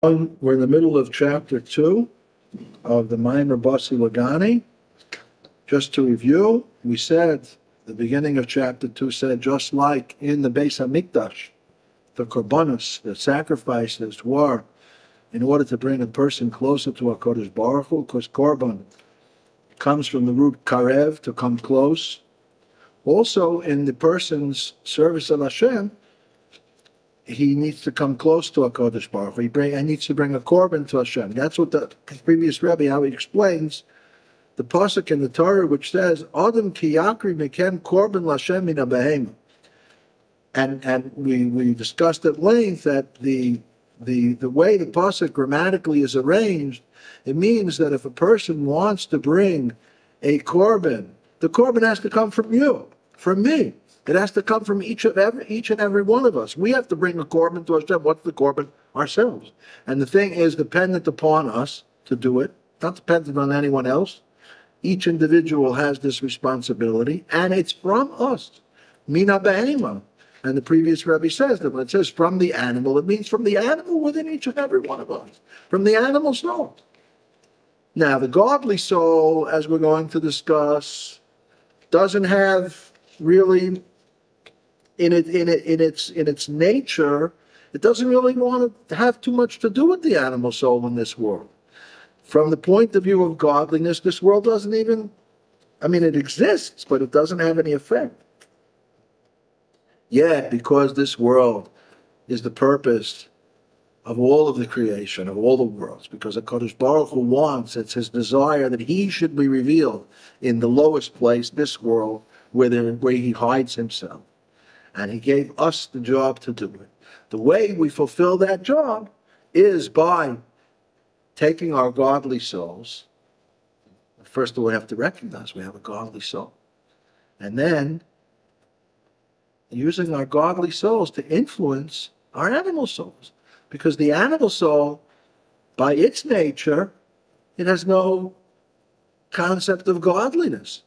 We're in the middle of chapter 2 of the Maamar Basi Legani. Just to review, we said, the beginning of chapter 2 said, just like in the Beis HaMikdash, the korbanos, the sacrifices were in order to bring a person closer to HaKadosh Baruch Hu, because korban comes from the root karev, to come close. Also, in the person's service of Hashem, he needs to come close to HaKadosh Baruch Hu. He needs to bring a korban to Hashem. That's what the previous Rebbe, how he explains the pasuk in the Torah, which says, "Adam ki yakri mekem korban l'Hashem min habehema." And we discussed at length that the way the pasuk grammatically is arranged, it means that if a person wants to bring a korban, the korban has to come from you, from me. It has to come from each and every one of us. We have to bring a korban to Hashem. What's the korban? Ourselves. And the thing is dependent upon us to do it, not dependent on anyone else. Each individual has this responsibility, and it's from us. Mina behema. And the previous Rabbi says that when it says from the animal, it means from the animal within each and every one of us. From the animal soul. Now, the godly soul, as we're going to discuss, doesn't have really in its nature, it doesn't really want to have too much to do with the animal soul in this world. From the point of view of godliness, this world doesn't even, it exists, but it doesn't have any effect. Yet, because this world is the purpose of all of the creation, of all the worlds, because HaKadosh Baruch Hu wants, it's his desire that he should be revealed in the lowest place, this world, where he hides himself. And he gave us the job to do it. The way we fulfill that job is by taking our godly souls. First of all, we have to recognize we have a godly soul. And then using our godly souls to influence our animal souls. Because the animal soul, by its nature, it has no concept of godliness.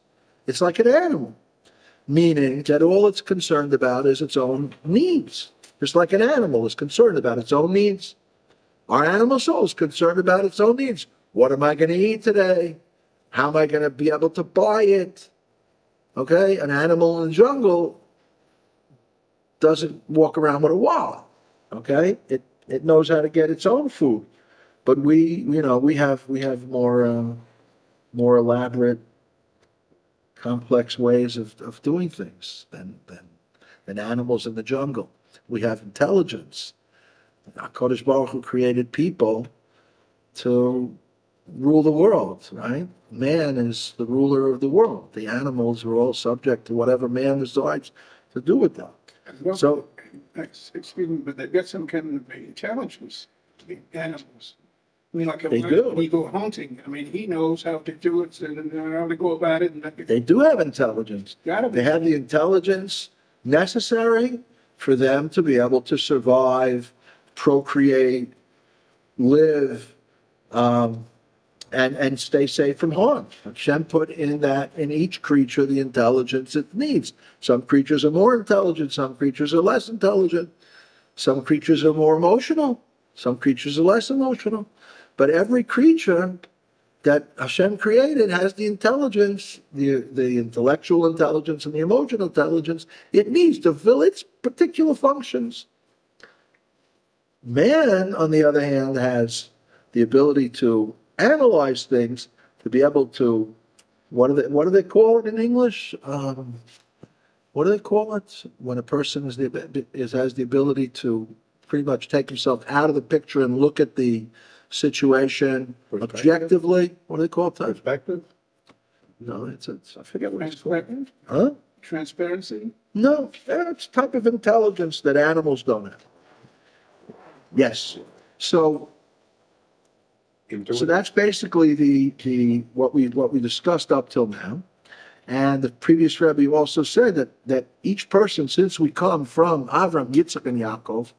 It's like an animal. Meaning that all it's concerned about is its own needs. Just like an animal is concerned about its own needs. Our animal soul is concerned about its own needs. What am I going to eat today? How am I going to be able to buy it? Okay? An animal in the jungle doesn't walk around with a wallet. Okay? It knows how to get its own food. But we have more elaborate, complex ways of doing things than animals in the jungle. We have intelligence. HaKadosh Baruch Hu created people to rule the world, right? Man is the ruler of the world. The animals are all subject to whatever man decides to do with them. Well, So, excuse me, but they've got some kind of intelligence, the animals. Like They do. when you go hunting, he knows how to do it and how to go about it. And they do have intelligence. Gotta be. They have the intelligence necessary for them to be able to survive, procreate, live, and stay safe from harm. Hashem put in each creature the intelligence it needs. Some creatures are more intelligent, some creatures are less intelligent. Some creatures are more emotional, some creatures are less emotional. But every creature that Hashem created has the intelligence, the intellectual intelligence and the emotional intelligence it needs to fill its particular functions. Man, on the other hand, has the ability to analyze things, to be able to, what do they call it in English? What do they call it when a person has the ability to pretty much take himself out of the picture and look at the situation objectively? What do they call it? Perspective? No, I forget what it's called. Transparency? Huh? Transparency? No, it's a type of intelligence that animals don't have. Yes. So that's basically the what we discussed up till now. And the previous Rebbe also said that each person, since we come from Avram, Yitzchak, and Yaakov,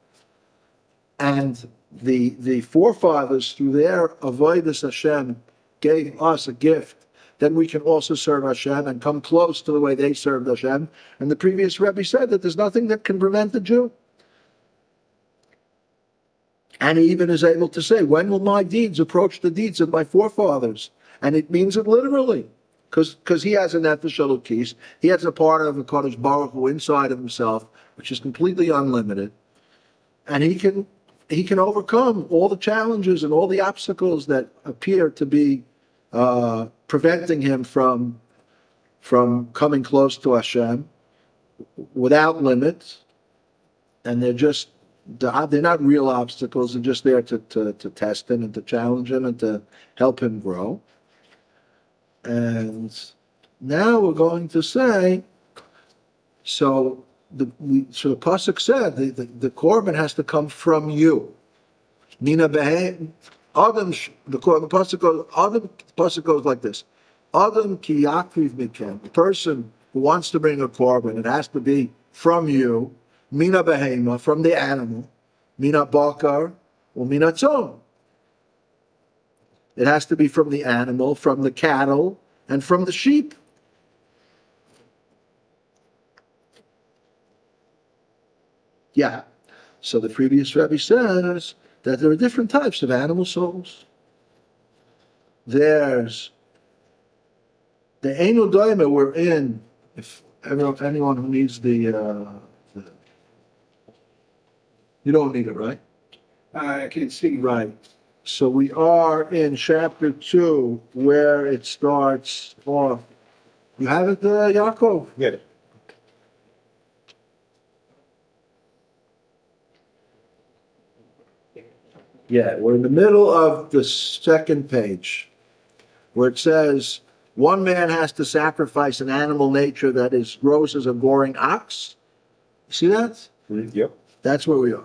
and the forefathers through their avodas Hashem gave us a gift, then we can also serve Hashem and come close to the way they served Hashem. And the previous Rebbe said that there's nothing that can prevent the Jew And he even is able to say, when will my deeds approach the deeds of my forefathers? And it means it literally. Because he has a nefesh elokis. He has a part of a Kadosh Baruch Hu inside of himself, which is completely unlimited. And he can overcome all the challenges and all the obstacles that appear to be preventing him from coming close to Hashem without limits. And they're not real obstacles. They're just there to test him and to challenge him and to help him grow. And now we're going to say, so the pasuk said the korban has to come from you. Nina behem Adam. The pasuk goes like this: Adam ki yakriv mikem. The person who wants to bring a korban, it has to be from you. Mina behema, from the animal. Mina bakar or mina tzon. It has to be from the animal, from the cattle, and from the sheep. Yeah. So the previous Rebbe says that there are different types of animal souls. There's the Einu Daima we're in, if anyone who needs the you don't need it, right? I can't see. Right. So we are in chapter 2, where it starts off. You have it, Yaakov? Get it. Yeah, we're in the middle of the second page, where it says, one man has to sacrifice an animal nature that is gross as a goring ox. You see that? Yep. That's where we are.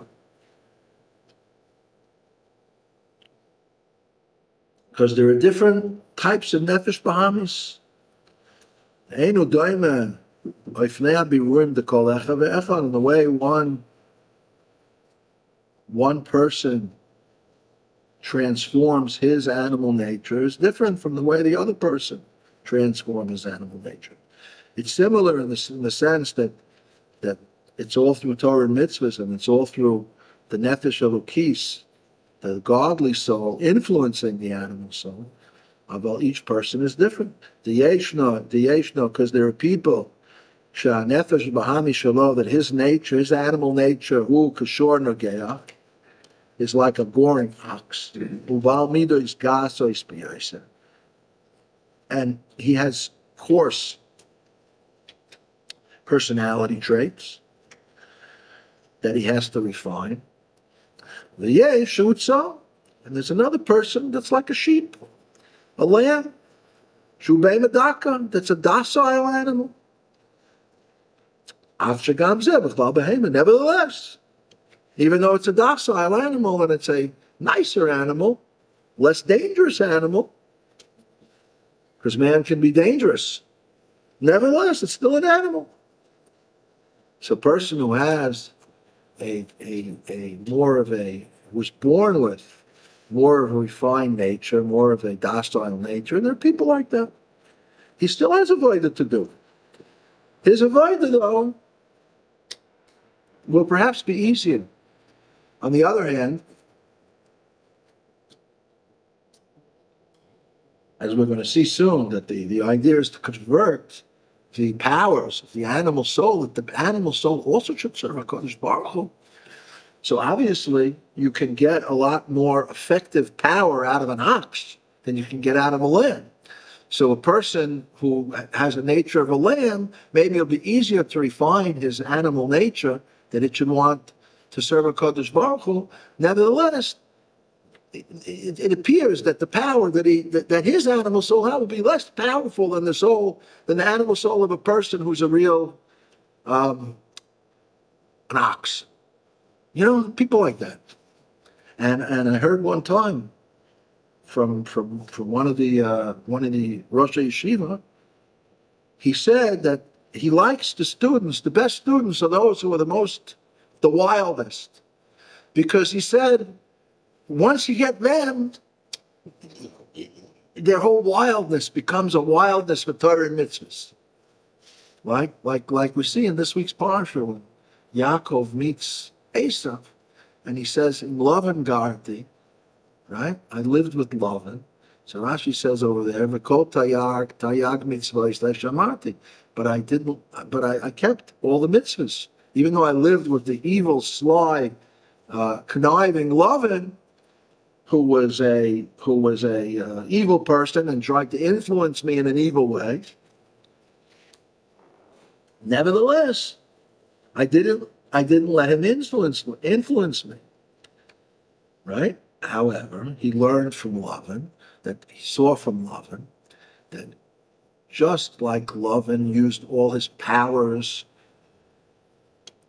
Because there are different types of nefesh bahamis. Einu doime oifnei habirurim dekol echa ve'echa. And the way one person transforms his animal nature is different from the way the other person transforms his animal nature. It's similar in the sense that it's all through Torah and mitzvahs, and it's all through the nefesh elokis, the godly soul influencing the animal soul. Well, each person is different. The yeshno, because there are people, nefesh bahami shalo, that his nature, his animal nature, hu kashor nogeach, is like a goring ox. Uval mido is gaso is. And he has coarse personality traits that he has to refine. The yesh so, and there's another person that's like a sheep, a lamb, shubei medaka, that's a docile animal. Afshagam zebach behema. Nevertheless, even though it's a docile animal and it's a nicer animal, less dangerous animal, because man can be dangerous, nevertheless, it's still an animal. So a person who has was born with more of a refined nature, more of a docile nature, and there are people like that. He still has avodah to do. His avodah, though, will perhaps be easier. On the other hand, as we're going to see soon, that the idea is to convert the powers of the animal soul, that the animal soul also should serve HaKadosh Baruch Hu. So obviously, you can get a lot more effective power out of an ox than you can get out of a lamb. So a person who has a nature of a lamb, maybe it'll be easier to refine his animal nature, that it should want to serve HaKadosh Baruch Hu. Nevertheless, it appears that the power that his animal soul has will be less powerful than the animal soul of a person who's a real an ox. You know, people like that. And I heard one time from one of the Rosh Yeshiva, he said that he likes the students, the best students are those who are the wildest. Because he said, once you get them, their whole wildness becomes a wildness for Torah and mitzvahs. Like we see in this week's parsha when Yaakov meets Esav, And he says, in Lavan Garti, right? I lived with Lavan. So Rashi says over there, V'kol tayag mitzvahs shamati. But I kept all the mitzvahs. Even though I lived with the evil, sly, conniving Lavan, who was a evil person and tried to influence me in an evil way. Nevertheless, I didn't let him influence me. Right? However, he learned from Lavan, that he saw from Lavan, that just like Lavan used all his powers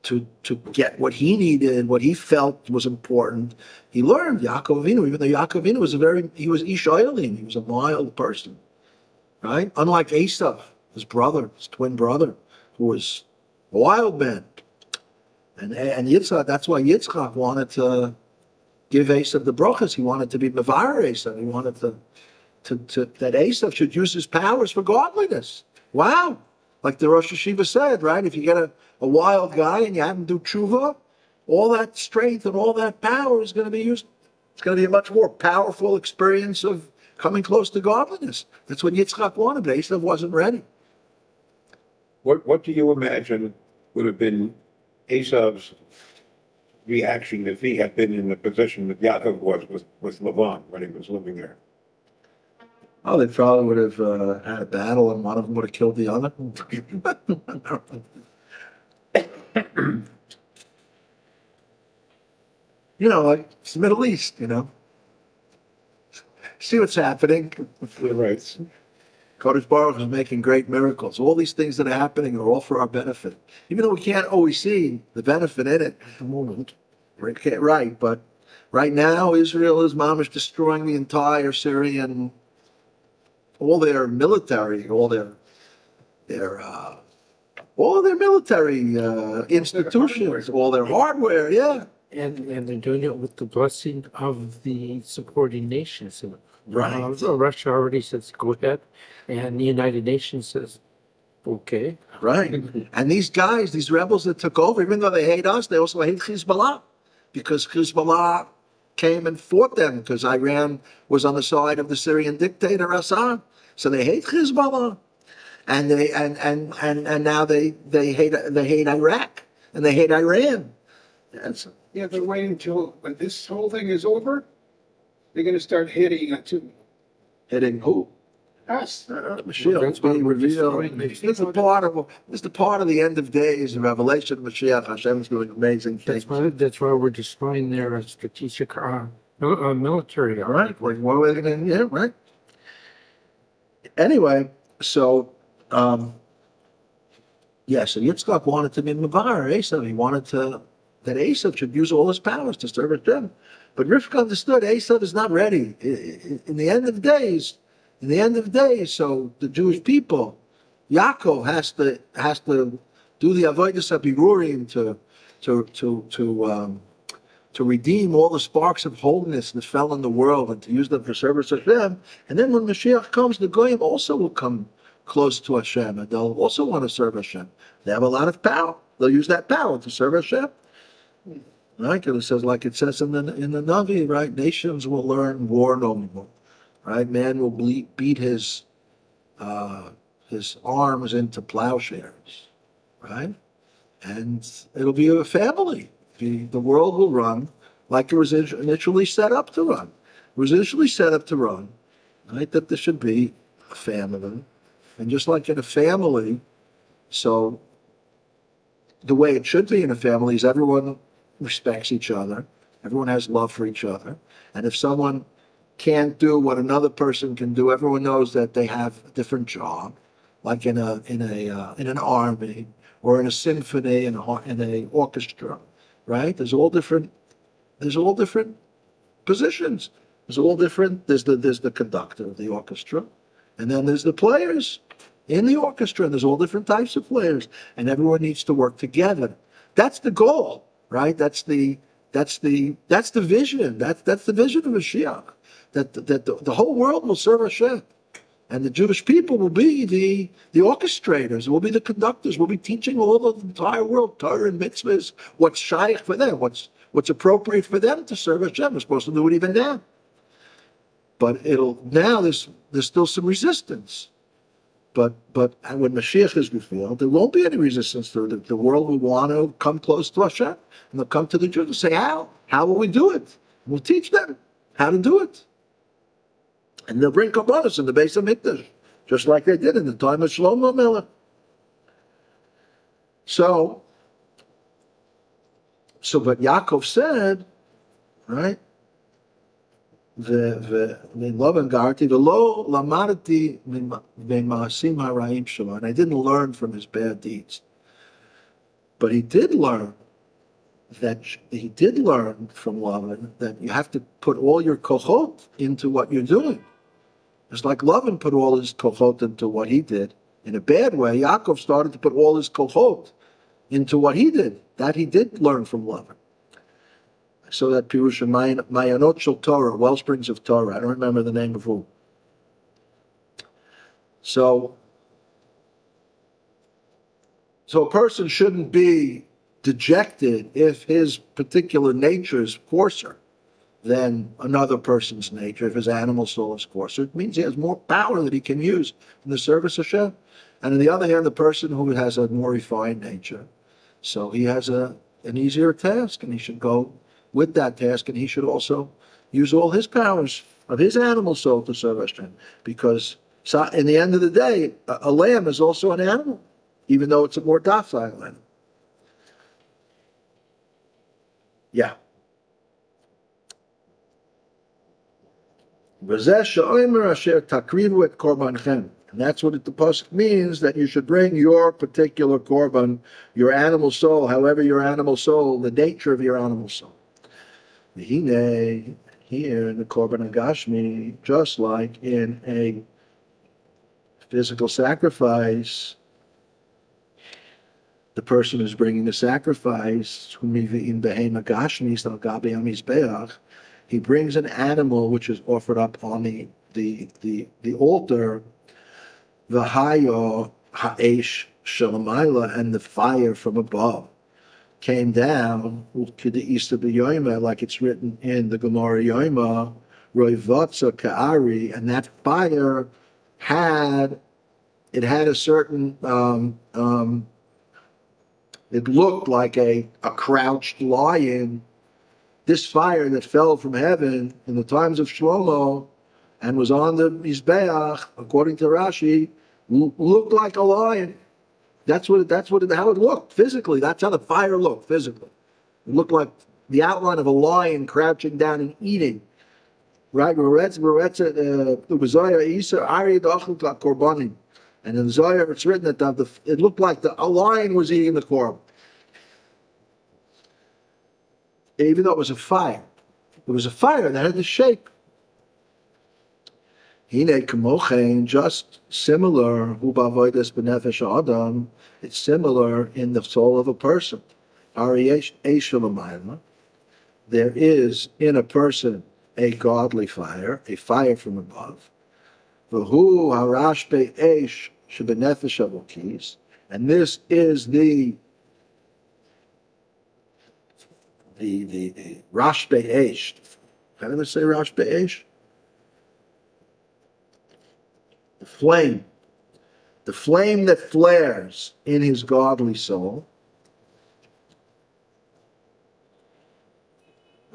to get what he needed, what he felt was important, he learned Yaakov Avinu, even though Yaakov Avinu he was Ish Oilim, he was a mild person, right? Unlike Esav, his twin brother, who was a wild man. And Yitzchak, that's why Yitzchak wanted to give Esav the brachas. He wanted to be Mevar Esav. He wanted that Esav should use his powers for godliness. Wow. Like the Rosh Hashiva said, right? If you get a wild guy and you have him do tshuva, all that strength and all that power is going to be used. It's going to be a much more powerful experience of coming close to godliness. That's what Yitzchak wanted, but Esav wasn't ready. What do you imagine would have been Esav's reaction if he had been in the position that Yaakov was with Lavan when he was living there? Oh, they probably would have had a battle, and one of them would have killed the other. Like it's the Middle East, See what's happening. Right. Kodesh Baruch is making great miracles. All these things that are happening are all for our benefit. Even though we can't always see the benefit in it at the moment. Right, but right now Israel is Maamar destroying the entire Syrian, all their military, all their military institutions, all their hardware, yeah. And they're doing it with the blessing of the supporting nations. Right. Russia already says, go ahead. And the United Nations says, okay. Right. And these guys, these rebels that took over, even though they hate us, they also hate Hezbollah. Because Hezbollah came and fought them, because Iran was on the side of the Syrian dictator Assad. So they hate Hezbollah. And now they hate Iraq. And they hate Iran. Yeah, but wait until when this whole thing is over, they're going to start hitting Hitting who? us. Mashiach That's being what we're revealed. destroying. This is the part of the end of days, the revelation of Mashiach. Hashem is doing amazing things. That's why we're destroying their strategic military. Right. Like, what are they going to? Yeah. Right. Anyway, so so Yitzchak wanted to be Mevar Esav. He wanted that Esav should use all his powers to serve Hashem. But Rivka understood Esav is not ready. In the end of days, so the Jewish people, Yaakov has to do the avodas habirurim to redeem all the sparks of holiness that fell in the world and to use them for service of Hashem. And then when Mashiach comes, the Goyim also will come close to Hashem, and they'll also want to serve Hashem. They have a lot of power. They'll use that power to serve Hashem. Right? And it says, like it says in the Navi, right? Nations will learn war no more. Right? Man will beat his arms into plowshares. Right? And it'll be a family. The world will run like it was initially set up to run. It was initially set up to run, right? That there should be a family. And just like in a family, so the way it should be in a family is everyone respects each other. Everyone has love for each other. And if someone can't do what another person can do, everyone knows that they have a different job, like in an army or in a symphony, in a orchestra, right? There's all different positions. There's the conductor of the orchestra, and then there's the players in the orchestra, and there's all different types of players, and everyone needs to work together. That's the goal, right? That's the vision. That's the vision of Mashiach. That the whole world will serve Hashem, and the Jewish people will be the orchestrators, will be the conductors, will be teaching all of the entire world Torah and mitzvahs, what's shaykh for them, what's what's appropriate for them to serve Hashem. We're supposed to do it even now. But there's still some resistance. But when Mashiach is revealed, there won't be any resistance to it. The world will want to come close to Hashem. And they'll come to the Jews and say, how? How will we do it? We'll teach them how to do it. And they'll bring Kabbalah in the base of Mikdash, just like they did in the time of Shlomo Melech. So but Yaakov said, right? And I didn't learn from his bad deeds. But he did learn from Lavan that you have to put all your kohot into what you're doing. It's like Lavan put all his kohot into what he did. In a bad way, Yaakov started to put all his kohot into what he did. That he did learn from Lavan. So that Pirush Mayanot Shel Torah, Wellsprings of Torah. I don't remember the name of who. So a person shouldn't be dejected if his particular nature is coarser than another person's nature. If his animal soul is coarser, it means he has more power that he can use in the service of Hashem. And on the other hand, the person who has a more refined nature, so he has an easier task, and he should go with that task, and he should also use all his powers of his animal soul to serve Hashem. Because in the end of the day, a lamb is also an animal, even though it's a more docile animal. Yeah. And that's what the pasuk means, that you should bring your particular korban, your animal soul, however your animal soul, the nature of your animal soul. Here in the Korban Agashmi, just like in a physical sacrifice, the person who's bringing the sacrifice, he brings an animal which is offered up on the altar, the hayo ha'esh shalamayla, and the fire from above came down to the east of the Yoima, like it's written in the Gemara Yoima, Roivatza Ka'ari, and that fire had a certain, it looked like a crouched lion. This fire that fell from heaven in the times of Shlomo and was on the Mizbeach, according to Rashi, looked like a lion. How it looked physically. That's how the fire looked physically. It looked like the outline of a lion crouching down and eating. Right? And in the Zohar it's written that it looked like a lion was eating the korban. Even though it was a fire. It was a fire that had the shape. Just similar, it's similar in the soul of a person. There is in a person a godly fire, a fire from above. And this is the Rash Be'esh. How do I say Rash Be'esh? The flame that flares in his godly soul.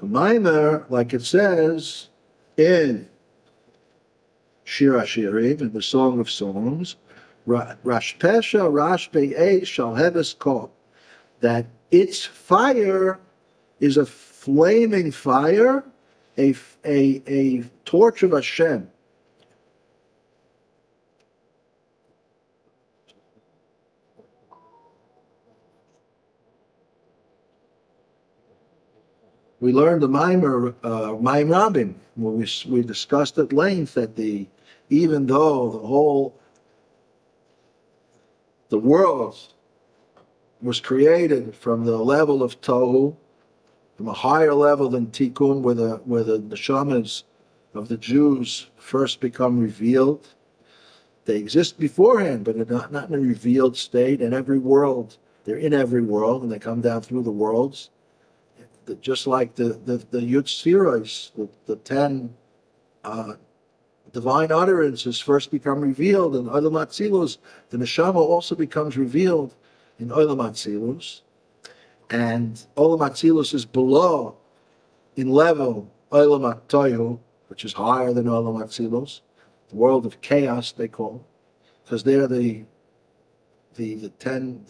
Maamar, like it says in Shir HaShirim, in the Song of Songs, Rash Pesha, Rash Be'esh, Shal Heves Kol, that its fire is a flaming fire, a torch of Hashem. We learned the Maamar Rabbi, when we discussed at length that even though the world was created from the level of Tohu, from a higher level than Tikkun, where the neshamas of the Jews first become revealed. They exist beforehand, but they're not in a revealed state. In every world, they're in every world, and they come down through the worlds. just like the Yud Siros, the 10 divine utterances first become revealed in Olam Atzilus, the Neshama also becomes revealed in Olam Atzilus. And Olam Atzilus is below in level Olam Tohu, which is higher than Olam Atzilus, the world of chaos they call it, because they're the 10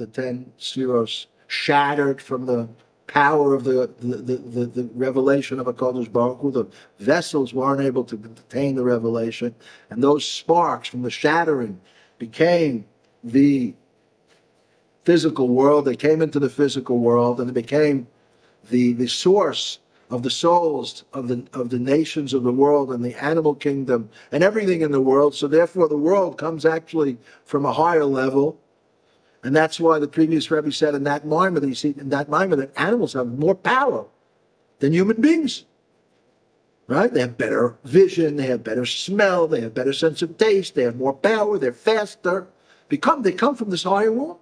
Siros shattered from the power of the revelation of HaKadosh Baruch Hu. The vessels weren't able to contain the revelation, and those sparks from the shattering became the physical world. They came into the physical world, and it became the source of the souls of the nations of the world and the animal kingdom and everything in the world. So therefore the world comes actually from a higher level. And that's why the previous Rebbe said in that Maamar, that you see in that Maamar, that animals have more power than human beings. Right? They have better vision, they have better smell, they have better sense of taste, they have more power, they're faster. They come from this higher world.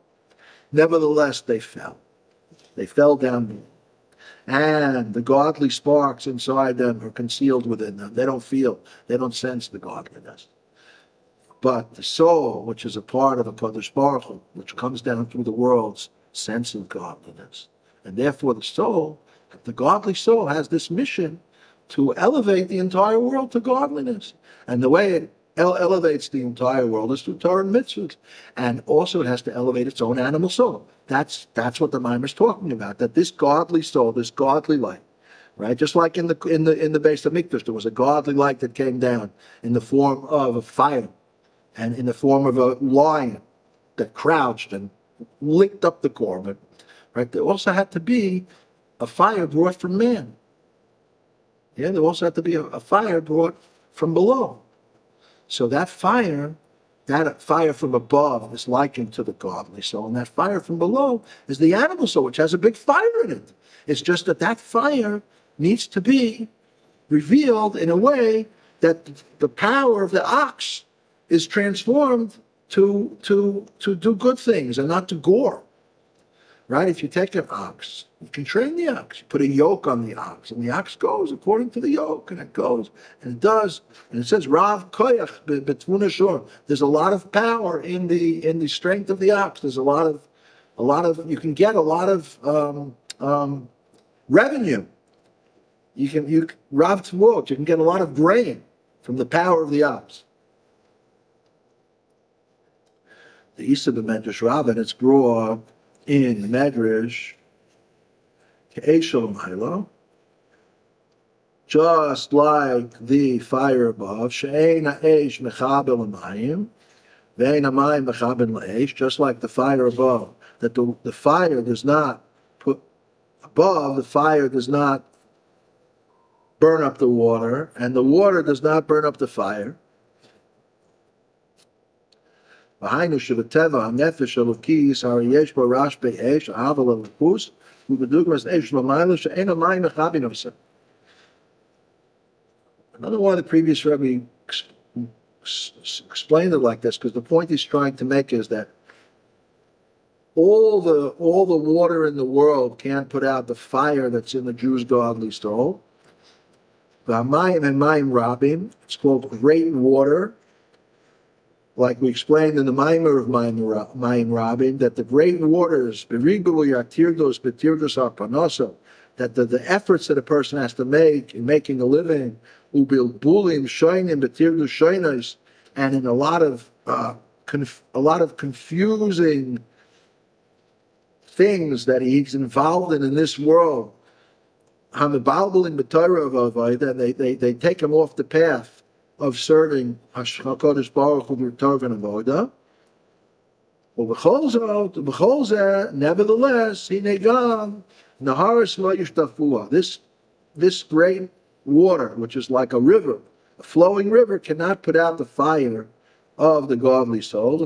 Nevertheless, they fell. They fell down. And the godly sparks inside them are concealed within them. They don't feel, they don't sense the godliness. But the soul, which is a part of HaKadosh Baruch Hu, which comes down through the world's sense of godliness. And therefore the godly soul has this mission to elevate the entire world to godliness. And the way it elevates the entire world is through Torah and mitzvahs. And also it has to elevate its own animal soul. That's what the Maamar is talking about, that this godly soul, this godly light, right? Just like in the Basi Mikdash, there was a godly light that came down in the form of a fire and in the form of a lion that crouched and licked up the korban, right? There also had to be a fire brought from man. Yeah, there also had to be a fire brought from below. So that fire from above is likened to the godly soul, and that fire from below is the animal soul, which has a big fire in it. It's just that fire needs to be revealed in a way that the power of the ox is transformed to do good things and not to gore. Right? If you take an ox, you can train the ox. You put a yoke on the ox, and the ox goes according to the yoke, and it goes, and it does. And it says, Rav Koyach Betvuna Shor. There's a lot of power in the strength of the ox. There's a lot of you can get a lot of revenue. Rav Tvot, you can get a lot of grain from the power of the ox. The Isa Midrash Rechavia, and it's brought in the Midrash Rechavia, just like the fire above, she'ein ha'esh mechabel l'mayim, ve'ein ha'mayim mechabel l'esh, just like the fire above, that the fire does not put above, the fire does not burn up the water, and the water does not burn up the fire. V'hainu she'v'teva ha'nefesh elokis ha'ari yesh bo rash be'esh ha'avel elokos u'b'dugmas esh l'mayla she'ein ha'mayim mechabin oseh. Another one of the previous Rebbe explained it like this, because the point he's trying to make is that all the water in the world can't put out the fire that's in the Jew's godly soul. V'hamayim and mayim rabim, it's called great water. Like we explained in the Maamar of Mayim Rabin, that the great waters, that the efforts that a person has to make in making a living, and in a lot of confusing things that he's involved in this world, and they take him off the path of serving HaKadosh Baruch Hu with Torah and Avodah. Nevertheless, this great water, which is like a river, a flowing river, cannot put out the fire of the godly soul.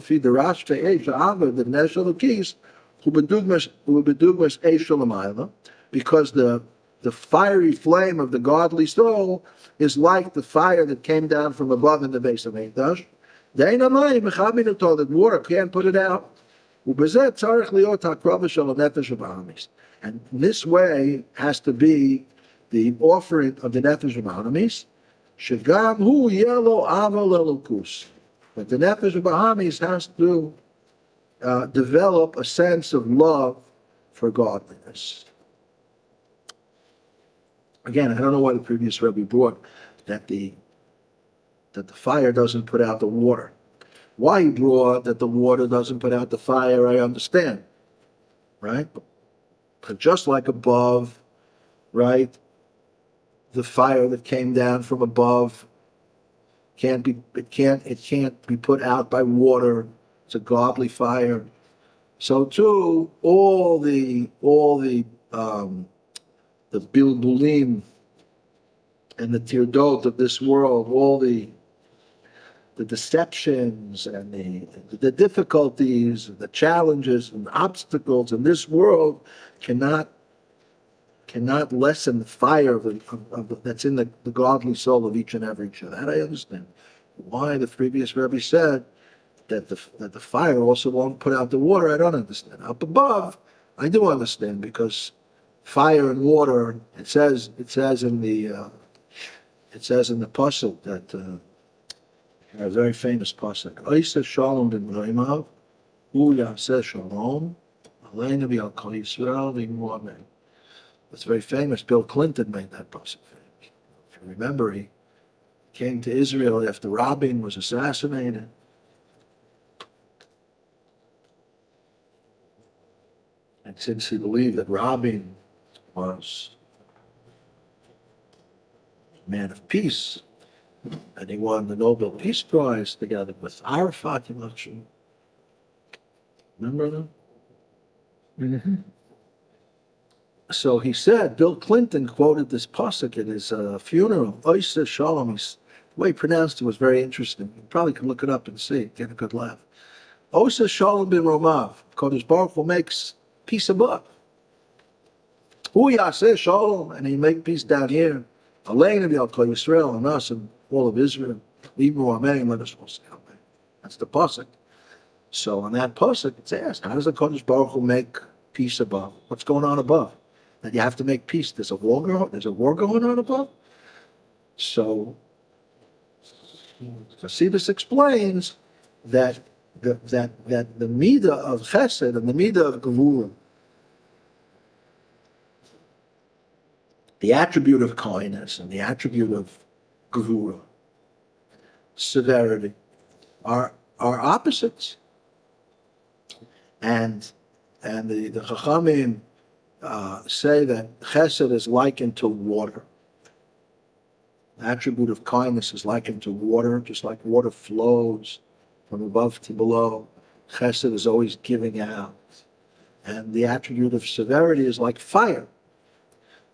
Because the fiery flame of the godly soul is like the fire that came down from above in the Basi Mikdash. That water can't put it out. ובזה צריך להיות הקרבה של הנפש הבאמיס. And this way has to be the offering of the nefesh Bahamis, שגם הוא יהיה לו אהבה לאלוקות. But the nefesh Bahamis has to develop a sense of love for godliness. Again, I don't know why the previous Rebbe brought that the fire doesn't put out the water. Why he brought that the water doesn't put out the fire, I understand, right? But just like above, right, the fire that came down from above can't be put out by water. It's a godly fire. So too, all the bilbulim and the tirdot of this world, all the deceptions and the difficulties, the challenges and obstacles in this world cannot lessen the fire that's in the godly soul of each and every Jew. That I understand. Why the previous Rebbe said that the fire also won't put out the water, I don't understand. Up above, I do understand, because fire and water, it says in the pasuk that a very famous pasuk. Oisa shalom b'mreimav, hu yaseh shalom, aleinu v'al kol Yisrael v'yimu amen. It's very famous. Bill Clinton made that pasuk. If you remember, he came to Israel after Rabbi was assassinated. And since he believed that Rabbi was a man of peace, and he won the Nobel Peace Prize together with Arafat, remember that? Mm-hmm. So he said, Bill Clinton quoted this pasuk at his funeral. Oisa shalom. The way he pronounced it was very interesting. You probably can look it up and see, get a good laugh. Oisa shalom bin romav. Kodesh Baruch Hu makes peace above. Hu yaseh shalom, and he make peace down here. Aleinu v'al kol Yisrael, and us and all of Israel. Yimu amen, let us all say amen. That's the pasuk. So on that pasuk, it's asked, how does the Kodesh Baruch Hu make peace above? What's going on above? That you have to make peace. There's a war going on above. So Hasidus explains that the midah of chesed and the midah of gevura, the attribute of kindness and the attribute of gevura, severity, are opposites. And the Chachamim say that chesed is likened to water. The attribute of kindness is likened to water, just like water flows from above to below. Chesed is always giving out. And the attribute of severity is like fire,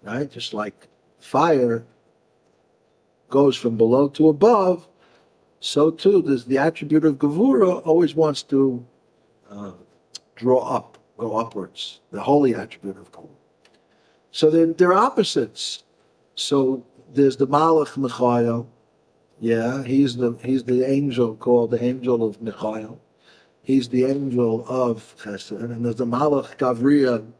right? Just like fire goes from below to above, so too does the attribute of gevura always wants to draw up, go upwards, the holy attribute of gevura. So they're opposites. So there's the Malach Michael. Yeah, he's the angel called the angel of Michael. He's the angel of Chesed. And there's the Malach Gavriel.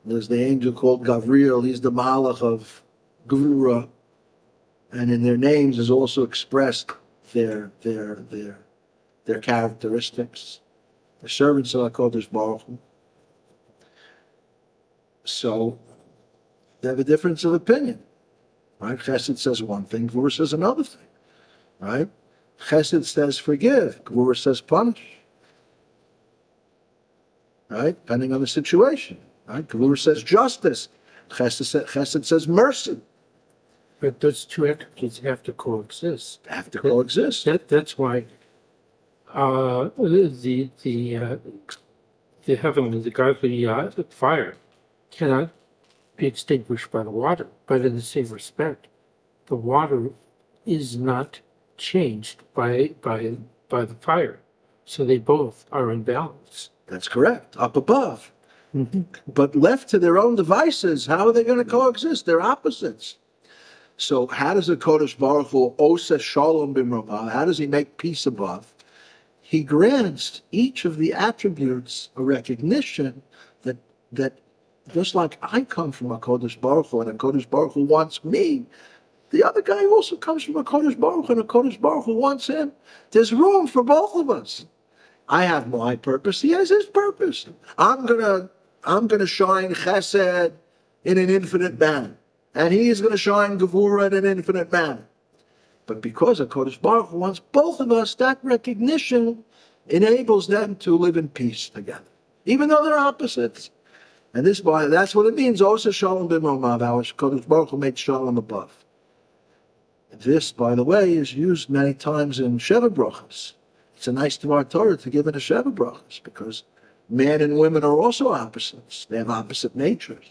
There's the angel called Gavriel. He's the Malach of Gevura. And in their names is also expressed their characteristics. The servants of HaKadosh Baruch Hu. So they have a difference of opinion. Right? Chesed says one thing, Gevura says another thing. Right? Chesed says forgive, Gevura says punish. Right? Depending on the situation. Right? Gevura says justice, Chesed says mercy. But those two attributes have to coexist. Have to coexist. That's why the heavenly, the godly fire cannot be extinguished by the water. But in the same respect, the water is not changed by the fire. So they both are in balance. That's correct. Up above. Mm-hmm. But left to their own devices, how are they going to coexist? They're opposites. So how does the Kodesh Baruch Hu Osa Shalom Bimrama? How does he make peace above? he grants each of the attributes a recognition that just like I come from a Kodesh Baruch Hu, and a Kodesh Baruch Hu wants me, the other guy also comes from a Kodesh Baruch Hu, and a Kodesh Baruch Hu wants him. There's room for both of us. I have my purpose. He has his purpose. I'm gonna shine Chesed in an infinite manner, and he is gonna shine Gevurah in an infinite manner. But because a Kodesh Baruch Hu wants both of us, that recognition enables them to live in peace together, even though they're opposites. And that's what it means. Also, Shalom b'Maamar, how Kodesh Baruch Hu made Shalom above. This, by the way, is used many times in Sheva Brachos. It's a nice Torah to give in a Sheva Brachos, because men and women are also opposites. They have opposite natures.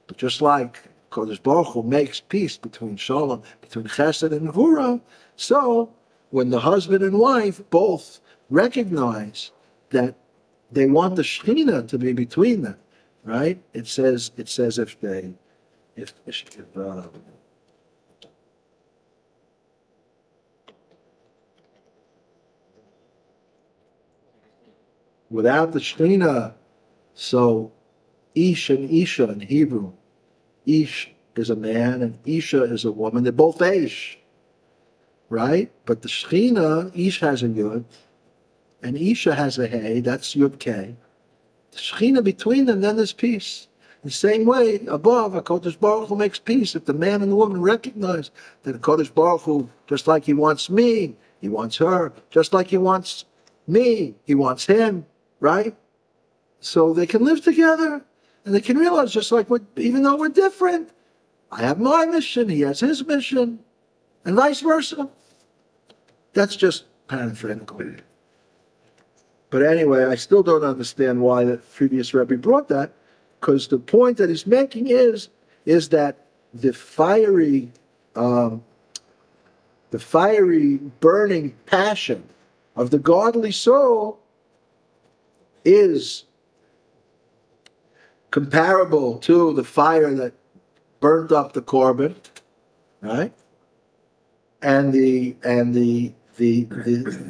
But just like Kodesh Baruch Hu makes peace between Shalom, between Chesed and Gvura, so when the husband and wife both recognize that they want the Shekhinah to be between them, right? It says if without the Shekhinah, so Ish and Isha in Hebrew, Ish is a man and Isha is a woman. They're both Ish, right? But the Shekhinah, Ish has a Yud, and Isha has a Hey, that's Yud K. The Shekhinah between them, then there's peace. The same way, above, a Kodesh Baruch Hu makes peace. If the man and the woman recognize that a Kodesh Baruch Hu, just like he wants me, he wants her. Just like he wants me, he wants him, right? So they can live together, and they can realize, just like even though we're different, I have my mission, he has his mission, and vice versa. That's just parenthetical. But anyway, I still don't understand why the previous Rebbe brought that, because the point that he's making is that the fiery burning passion of the godly soul is comparable to the fire that burnt up the Korban, right? And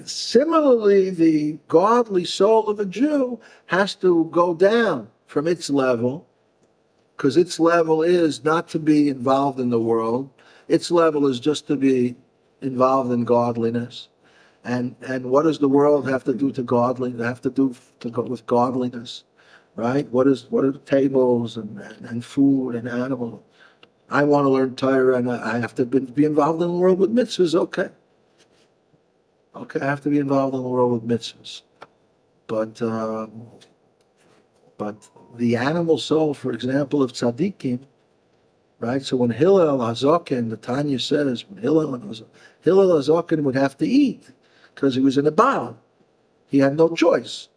similarly, the godly soul of a Jew has to go down from its level, because its level is not to be involved in the world. Its level is just to be involved in godliness. And what does the world have to do to godliness? Have to do to go with godliness, right? What are tables and food and animals? I want to learn Torah, and I have to be involved in the world with mitzvahs. Okay, I have to be involved in the world with mitzvahs. But the animal soul, for example, of tzaddikim, right? So when Hillel HaZaken, the Tanya says, when Hillel HaZaken would have to eat because he was in a bow, he had no choice.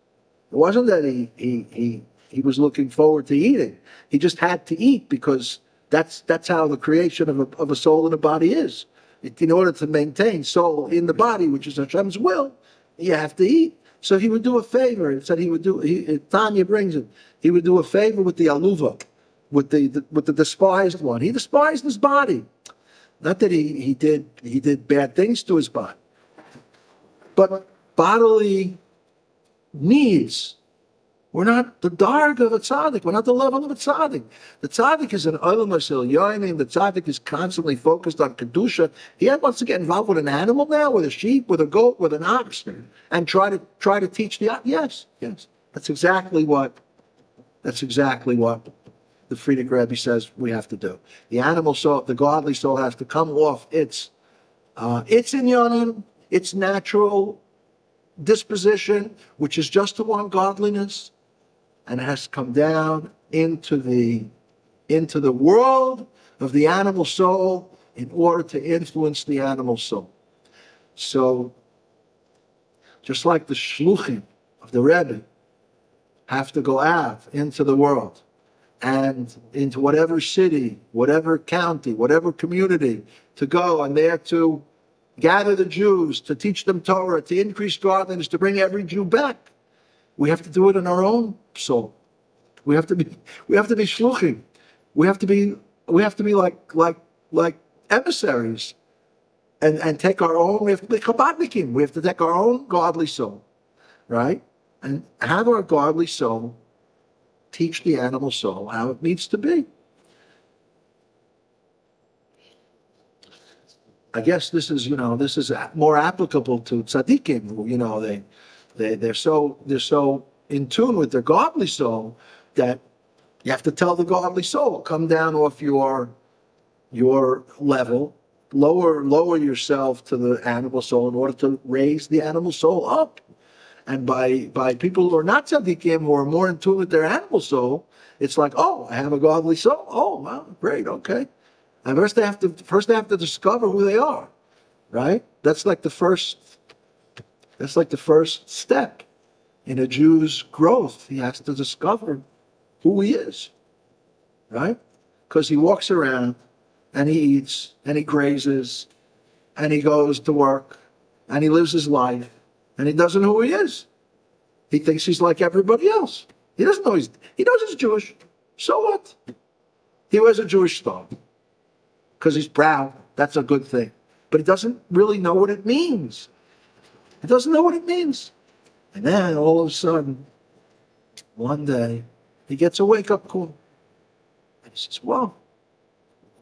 It wasn't that he was looking forward to eating. He just had to eat because that's how the creation of a soul in a body is. In order to maintain soul in the body, which is Hashem's will, you have to eat. So he would do a favor. It said he would do. Tanya brings it. He would do a favor with the aluva, with the despised one. He despised his body. Not that he did bad things to his body, but bodily needs. We're not the darg of a tzaddik. We're not the level of a tzaddik. The tzaddik is an olam hasil yonim. The tzaddik is constantly focused on kedusha. He wants to get involved with an animal now, with a sheep, with a goat, with an ox, and try to teach the yes. That's exactly what the Frierdiker Rebbe says we have to do. The animal soul, the godly soul, has to come off its inyanim, its natural disposition, which is just to want godliness, and it has to come down into the world of the animal soul in order to influence the animal soul. So, just like the shluchim of the Rebbe have to go out into the world and into whatever city, whatever county, whatever community, to go and there to gather the Jews, to teach them Torah, to increase godliness, to bring every Jew back. We have to do it in our own soul. We have to be shluchim. We have to be like emissaries, and take our own. We have to be chabadnikim. We have to take our own godly soul right? And have our godly soul teach the animal soul how it needs to be. I guess this is, this is more applicable to tzaddikim, who, they're so in tune with their godly soul that you have to tell the godly soul, come down off your level, lower yourself to the animal soul in order to raise the animal soul up. And by people who are not tzaddikim, who are more in tune with their animal soul, it's like, oh, I have a godly soul. Oh, wow, great, okay. And first they have to discover who they are, right? That's like the first step in a Jew's growth. He has to discover who he is, right? Because he walks around and he eats and he grazes and he goes to work and he lives his life and he doesn't know who he is. He thinks he's like everybody else. He doesn't know he knows he's Jewish. So what? He wears a Jewish star because he's proud. That's a good thing. But he doesn't really know what it means. He doesn't know what it means. And then all of a sudden, one day, he gets a wake-up call. And he says, well,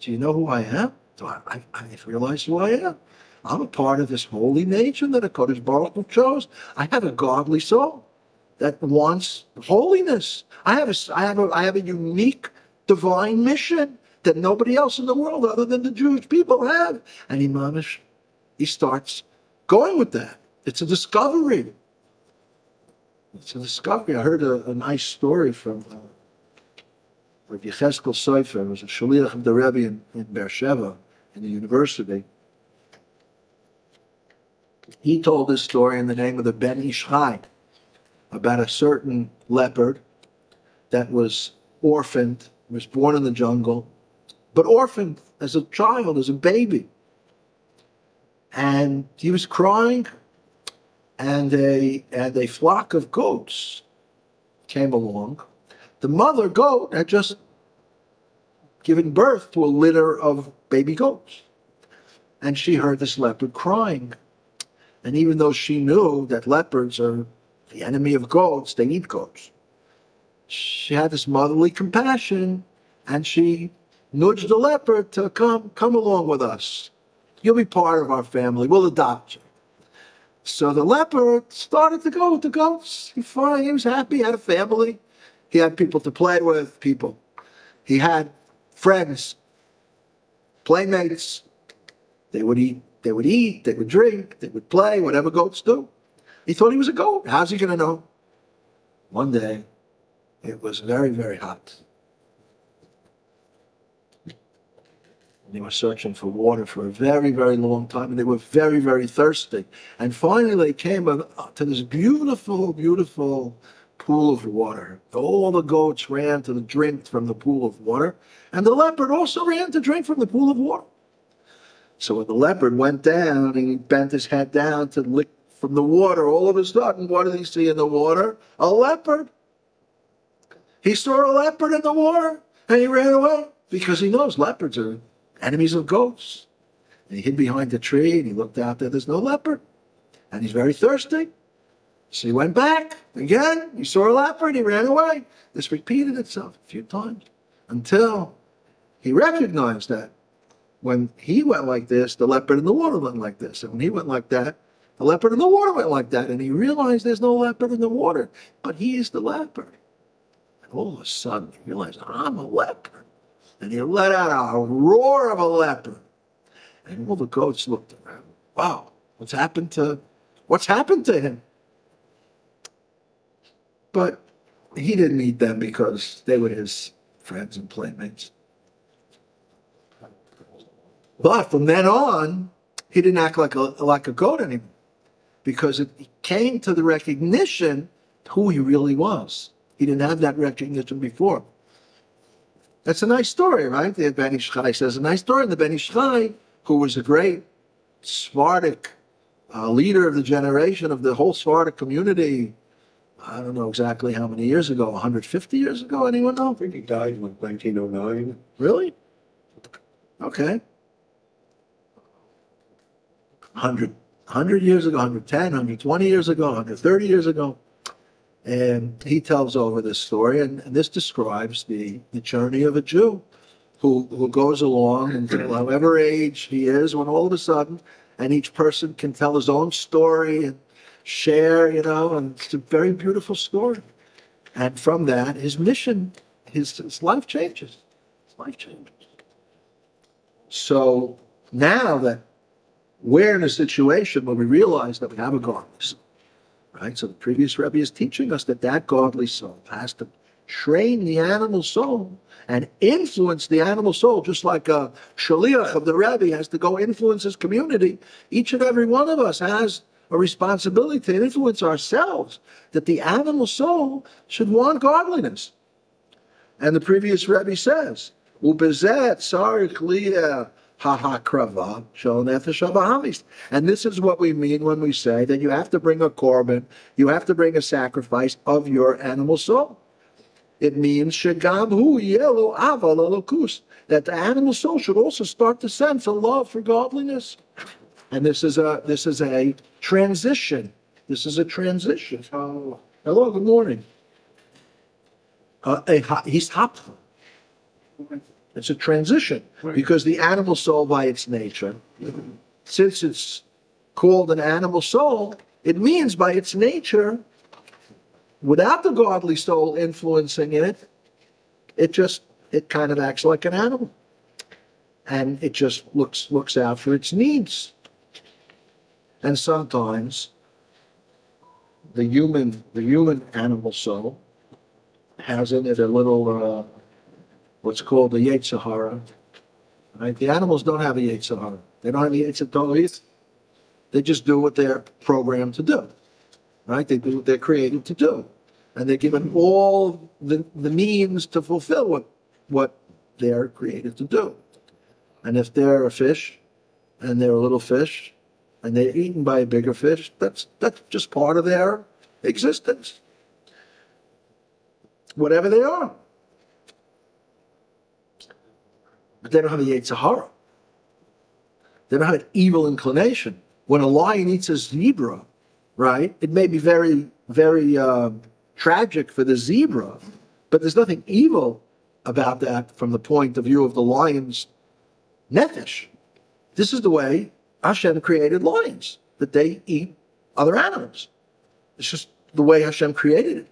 do you know who I am? I realize who I am. I'm a part of this holy nation that HaKadosh Baruch Hu chose. I have a godly soul that wants holiness. I have a unique divine mission that nobody else in the world other than the Jewish people have. And he starts going with that. It's a discovery. It's a discovery. I heard a nice story from Rabbi Yecheskel Sofer. He was a shaliach of the Rebbe in Beersheba, in the university. He told this story in the name of the Ben Ish Chai about a certain leopard that was orphaned, was born in the jungle, but orphaned as a child, as a baby. And he was crying, and a flock of goats came along. The mother goat had just given birth to a litter of baby goats. And she heard this leopard crying. And even though she knew that leopards are the enemy of goats, they eat goats, she had this motherly compassion, and she nudged the leopard to come along with us. You'll be part of our family. We'll adopt you. So the leopard started to go with the goats. He was happy, he had a family. He had people to play with, He had friends, playmates. They would eat, they would drink, they would play, whatever goats do. He thought he was a goat. How's he going to know? One day, it was very, very hot. They were searching for water for a very, very long time, and they were very, very thirsty. And finally, they came to this beautiful, beautiful pool of water. All the goats ran to drink from the pool of water, and the leopard also ran to drink from the pool of water. So when the leopard went down and he bent his head down to lick from the water, all of a sudden, what did he see in the water? A leopard. He saw a leopard in the water, and he ran away because he knows leopards are enemies of goats. And he hid behind a tree, and he looked out there. There's no leopard, and he's very thirsty. So he went back again. He saw a leopard. He ran away. This repeated itself a few times until he recognized that when he went like this, the leopard in the water went like this. And when he went like that, the leopard in the water went like that. And he realized there's no leopard in the water, but he is the leopard. And all of a sudden, he realized, I'm a leopard. And he let out a roar of a leopard. And all the goats looked around. Wow, what's happened to him? But he didn't eat them because they were his friends and playmates. But from then on, he didn't act like a goat anymore, because it came to the recognition who he really was. He didn't have that recognition before. That's a nice story, right? The Ben Ish Chai says a nice story. And the Ben Ish Chai, who was a great Sephardic leader of the generation of the whole Sephardic community, I don't know exactly how many years ago, 150 years ago, anyone know? I think he died in 1909. Really? Okay. 100. 100 years ago, 110, 120 years ago, 130 years ago. And he tells over this story, and this describes the journey of a Jew who goes along until however age he is, when all of a sudden, and each person can tell his own story and share, and it's a very beautiful story. And from that, his mission, his life changes. His life changes. So now that we're in a situation where we realize that we have a godly soul, right? So the previous Rebbe is teaching us that godly soul has to train the animal soul and influence the animal soul, just like a shaliach of the Rebbe has to go influence his community. Each and every one of us has a responsibility to influence ourselves, that the animal soul should want godliness. And the previous Rebbe says, "Ubezet sarich liyeh ha-hakrava shel nefesh habahamis." And this is what we mean when we say that you have to bring a korban, you have to bring a sacrifice of your animal soul. It means shegam hu yelo aval elokus, that the animal soul should also start to sense a love for godliness. And this is a transition. This is a transition. Oh, hello, good morning. He's hapful. It's a transition because the animal soul, by its nature, since it's called an animal soul, it means by its nature, without the godly soul influencing it, it kind of acts like an animal, and it just looks out for its needs. And sometimes the human animal soul has in it a little what's called the Yetzer Hara. Right? The animals don't have a Yetzer Hara. They don't have a Yetzer Hara. They just do what they're programmed to do. Right? They do what they're created to do. And they're given all the means to fulfill what they're created to do. And if they're a fish, and they're a little fish, and they're eaten by a bigger fish, that's just part of their existence. Whatever they are. But they don't have a Yetzer Hara. They don't have an evil inclination. When a lion eats a zebra, right, it may be very, very tragic for the zebra, but there's nothing evil about that from the point of view of the lion's nefesh. This is the way Hashem created lions, that they eat other animals. It's just the way Hashem created it.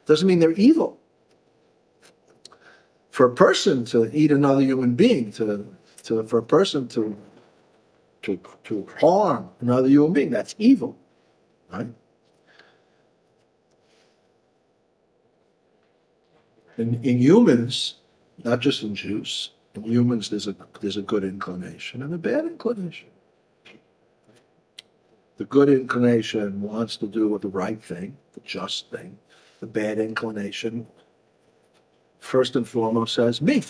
Doesn't mean they're evil. For a person to eat another human being, for a person to harm another human being, that's evil, right? In humans, not just in Jews, in humans there's a good inclination and a bad inclination. The good inclination wants to do the right thing, the just thing. The bad inclination, first and foremost, says, me.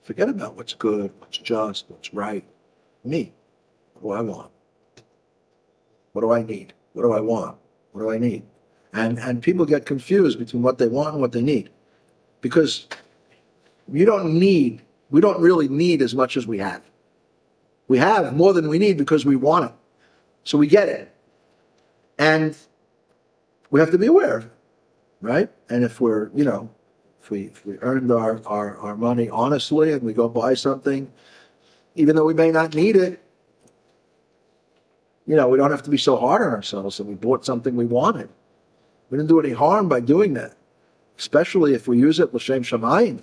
Forget about what's good, what's just, what's right. Me. What do I want? What do I need? What do I want? What do I need? And people get confused between what they want and what they need. Because we don't really need as much as we have. We have more than we need because we want it. So we get it. And we have to be aware of it, right? And if we're, if we earned our money honestly and we go buy something, even though we may not need it, we don't have to be so hard on ourselves that we bought something we wanted. We didn't do any harm by doing that, especially if we use it l'shem shamayim.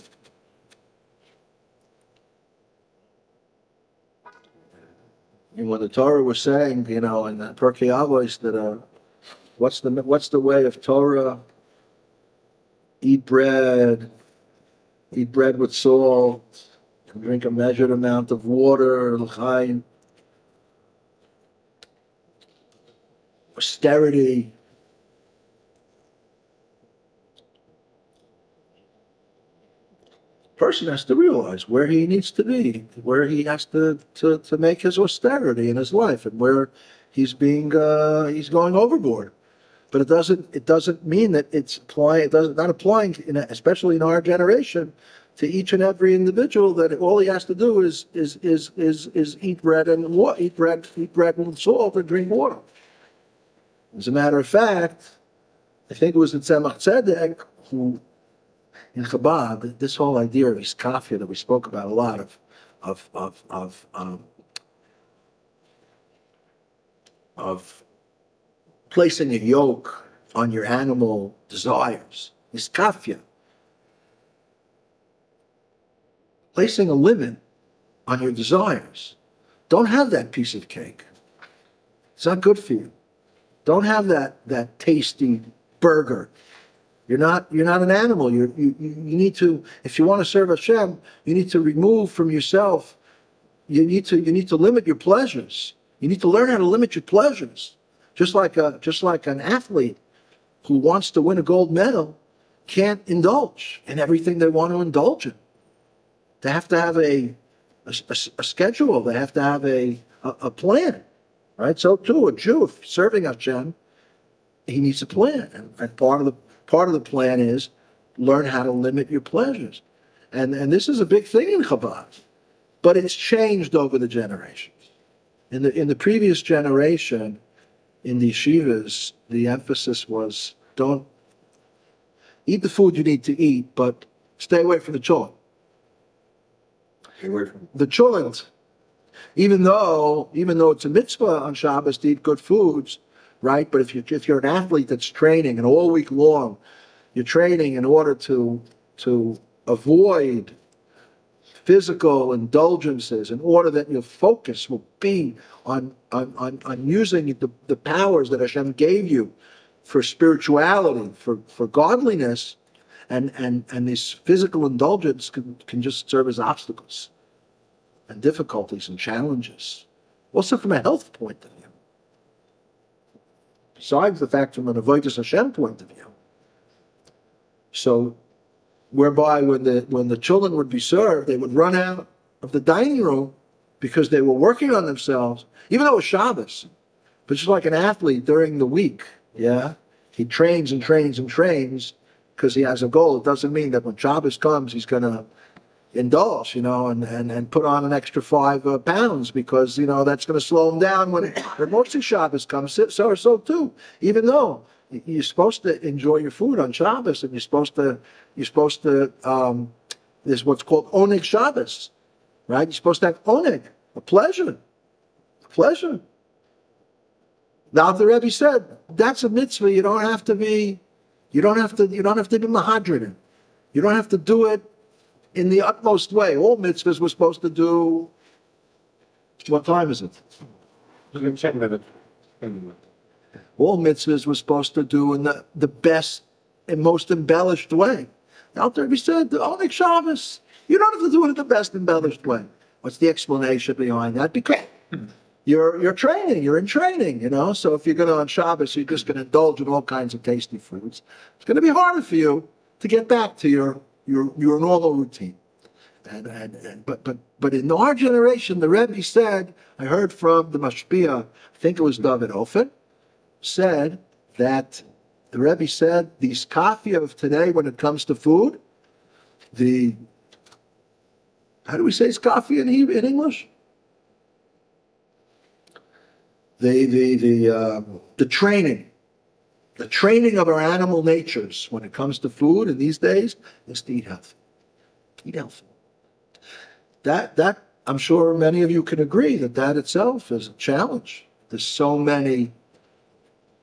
And when the Torah was saying, in the Pirkei Avos that what's the way of Torah? Eat bread with salt, and drink a measured amount of water, l'chaim. Austerity. Person has to realize where he needs to be, where he has to make his austerity in his life, and where he's going overboard. But it doesn't mean that it's not applying, especially in our generation, to each and every individual that all he has to do is eat bread and water, eat bread with salt and drink water. As a matter of fact, I think it was the Tzemach Tzedek who, in Chabad, this whole idea of iskafia that we spoke about a lot of placing a yoke on your animal desires, iskafia, placing a limit on your desires. Don't have that piece of cake. It's not good for you. Don't have that tasty burger. You're not an animal. You need to, if you want to serve Hashem, you need to remove from yourself. You need to limit your pleasures. You need to learn how to limit your pleasures. Just like an athlete who wants to win a gold medal can't indulge in everything they want to indulge in. They have to have a schedule. They have to have a plan, right? So too, a Jew, if serving Hashem, he needs a plan, and part of the plan is learn how to limit your pleasures, and this is a big thing in Chabad, but it's changed over the generations. In the previous generation, in the yeshivas, the emphasis was don't eat the food you need to eat, but stay away from the cholent. The cholent, even though it's a mitzvah on Shabbos to eat good foods, right? But if you're an athlete that's training and all week long, you're training in order to avoid physical indulgences, in order that your focus will be on using the powers that Hashem gave you for spirituality, for godliness, and these physical indulgences can just serve as obstacles and difficulties and challenges. Also from a health point of view. Besides the fact from an avodas Hashem point of view. So, whereby when the children would be served, they would run out of the dining room because they were working on themselves, even though it was Shabbos. But just like an athlete during the week, yeah, he trains and trains and trains because he has a goal. It doesn't mean that when Shabbos comes, he's going to indulge, and put on an extra 5 pounds because, that's going to slow him down when mostly Shabbos comes. So too, even though you're supposed to enjoy your food on Shabbos and you're supposed to, there's what's called oneg Shabbos, right? You're supposed to have oneg, a pleasure. Now the Rebbe said, that's a mitzvah. You don't have to be mahadrin. You don't have to do it in the utmost way. All mitzvahs we're supposed to do. What time is it? 10 minutes. All mitzvahs we're supposed to do in the best and most embellished way. Now, Rebbe said, oneg Shabbos, you don't have to do it in the best embellished way. What's the explanation behind that? Because you're training, you're in training, So if you're going to on Shabbos, you're just going to indulge in all kinds of tasty foods. It's going to be harder for you to get back to your normal routine. But in our generation, the Rebbe said, I heard from the Mashpia, I think it was David Ofen, said that the Rebbe said the iskafia of today when it comes to food, how do we say iskafia in English? The training of our animal natures when it comes to food in these days is to eat healthy. Eat healthy. That I'm sure many of you can agree that itself is a challenge. There's so many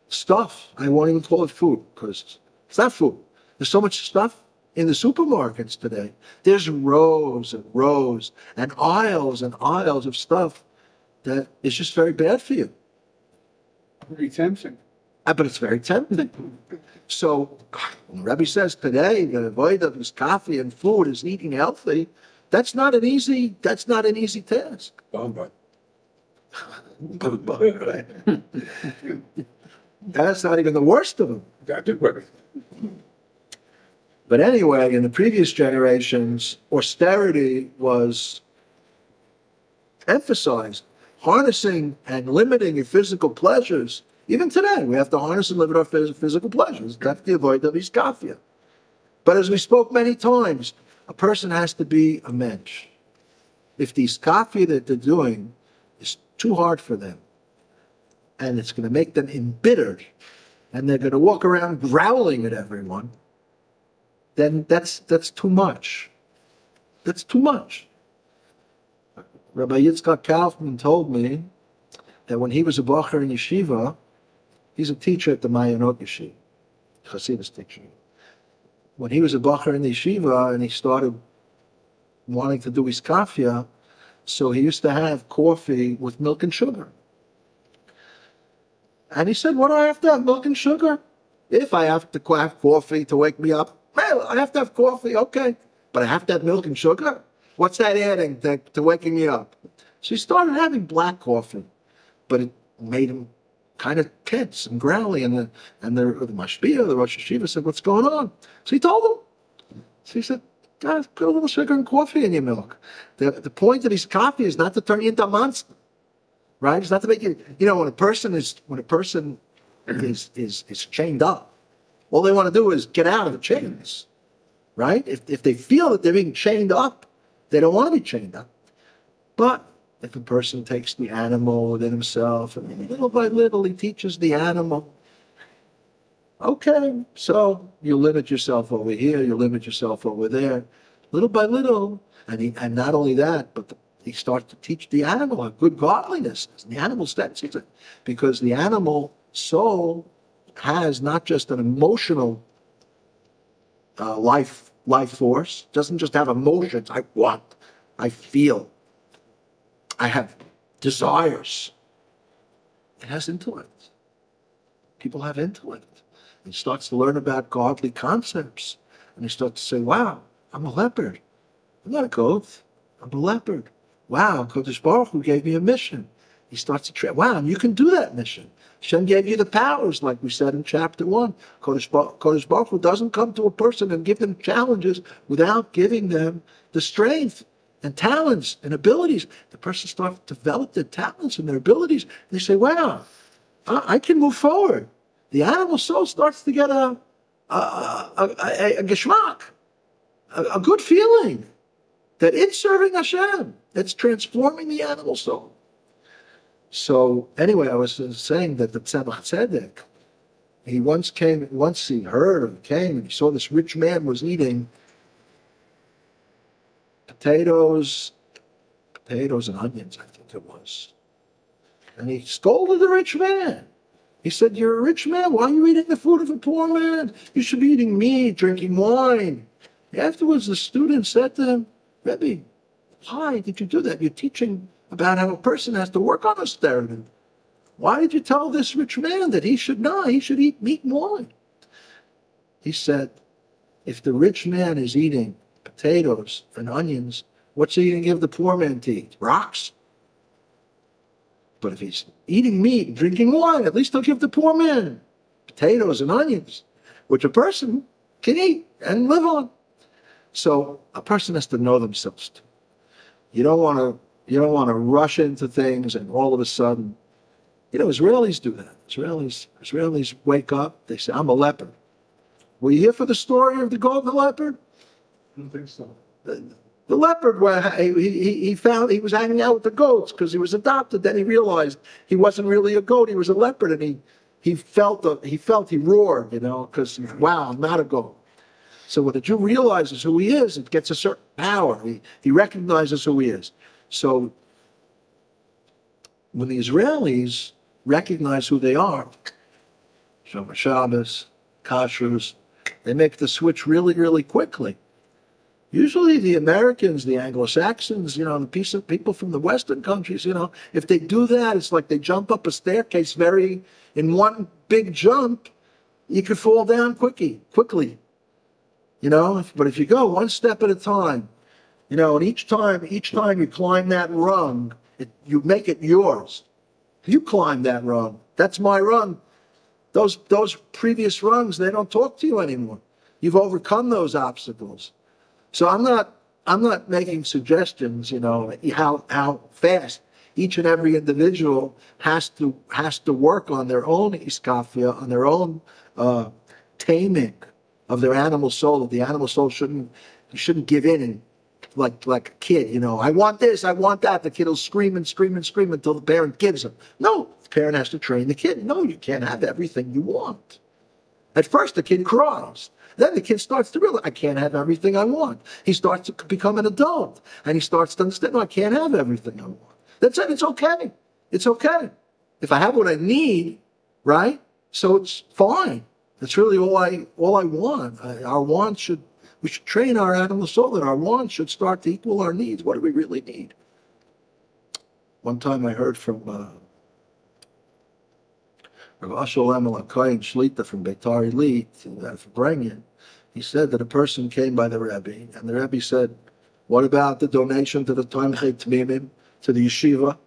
stuff. I won't even call it food because it's not food. There's so much stuff in the supermarkets today. There's rows and rows and aisles of stuff that is just very bad for you. Very tempting. But it's very tempting. So, when Rebbe says today the avoid of his coffee and food is eating healthy, that's not an easy task. Bomba. Right? That's not even the worst of them. That did work. But anyway, in the previous generations, austerity was emphasized. Harnessing and limiting your physical pleasures. Even today, we have to harness and limit our physical pleasures. That's the avoid of iskafia. But as we spoke many times, A person has to be a mensch. If the iskafia that they're doing is too hard for them, and it's going to make them embittered, and they're going to walk around growling at everyone, then that's too much. That's too much. Rabbi Yitzchak Kaufman told me that when he was a bacher in yeshiva, he's a teacher at the Mayanot Yeshiva, Hasidus teacher. When he was a bacher in the yeshiva and he started wanting to do his kafia, so he used to have coffee with milk and sugar. And he said, "What do I have to have, milk and sugar? If I have to have coffee to wake me up, well, I have to have coffee, okay. But I have to have milk and sugar? What's that adding to waking me up?" So he started having black coffee, but it made him kind of tense and growly. And the mashpia, the Rosh Hashiva, said, "What's going on?" So he told him. So he said, "Guys, put a little sugar and coffee in your milk. The point of his coffee is not to turn you into a monster, right? It's not to make you, when a person is chained up, all they want to do is get out of the chains, right? If they feel that they're being chained up, they don't want to be chained up. But if a person takes the animal within himself, and little by little he teaches the animal, okay, so you limit yourself over here, you limit yourself over there, little by little, and not only that, but he starts to teach the animal a good godliness, and the animal studies it, because the animal soul has not just an emotional life force, doesn't just have emotions. I want, I feel, I have desires. It has intellect. People have intellect. He starts to learn about godly concepts, and he starts to say, "Wow, I'm a leopard. I'm not a goat. I'm a leopard. Wow, Kodesh Baruch Hu gave me a mission." He starts to try. Wow, and you can do that mission. Hashem gave you the powers, like we said in chapter 1. Kodesh Baruch Hu doesn't come to a person and give them challenges without giving them the strength and talents and abilities. The person starts to develop their talents and their abilities. And they say, "Wow, I can move forward." The animal soul starts to get a geschmack, a good feeling that it's serving Hashem. It's transforming the animal soul. So anyway, I was saying that the Tzemach Tzedek, he heard or came and he saw this rich man was eating potatoes and onions, I think it was. And he scolded the rich man. He said, "You're a rich man. Why are you eating the food of a poor man? You should be eating meat, drinking wine." Afterwards, the student said to him, "Rebbe, why did you do that? You're teaching about how a person has to work on austerity. Why did you tell this rich man that he should eat meat and wine?" He said, "If the rich man is eating potatoes and onions, what's he going to give the poor man to eat? Rocks? But if he's eating meat and drinking wine, at least he'll give the poor man potatoes and onions, which a person can eat and live on." So a person has to know themselves too. You don't want to rush into things and all of a sudden, Israelis do that. Israelis wake up, they say, "I'm a leopard." Were you here for the story of the golden leopard? I don't think so. The leopard, he found he was hanging out with the goats because he was adopted. Then he realized he wasn't really a goat; he was a leopard, and he felt he roared, because wow, I'm not a goat. So when the Jew realizes who he is, it gets a certain power. He recognizes who he is. So when the Israelis recognize who they are, Shomer Shabbos, Kashrus, they make the switch really, really quickly. Usually the Americans, the Anglo-Saxons, the people from the Western countries, if they do that, it's like they jump up a staircase in one big jump, you could fall down quickly. But if you go one step at a time, and each time you climb that rung, you make it yours. You climb that rung. That's my rung. Those previous rungs, they don't talk to you anymore. You've overcome those obstacles. So I'm not making suggestions, how fast each and every individual has to work on their own iskafia, on their own taming of their animal soul, that the animal soul shouldn't give in and like a kid, I want this, I want that. The kid will scream and scream and scream until the parent gives him. No, the parent has to train the kid. No, you can't have everything you want. At first, the kid cries. Then the kid starts to realize, I can't have everything I want. He starts to become an adult, and he starts to understand, no, I can't have everything I want. That's it. It's okay. It's okay. If I have what I need, right? So it's fine. That's really all I want. We should train our animal soul that our wants should start to equal our needs. What do we really need? One time I heard from Rav Asholem Elakayin Shlita from Beitar Elite, from Brengen. He said that a person came by the Rebbe, and the Rebbe said, what about the donation to the Tamchei Tmimim, to the yeshiva?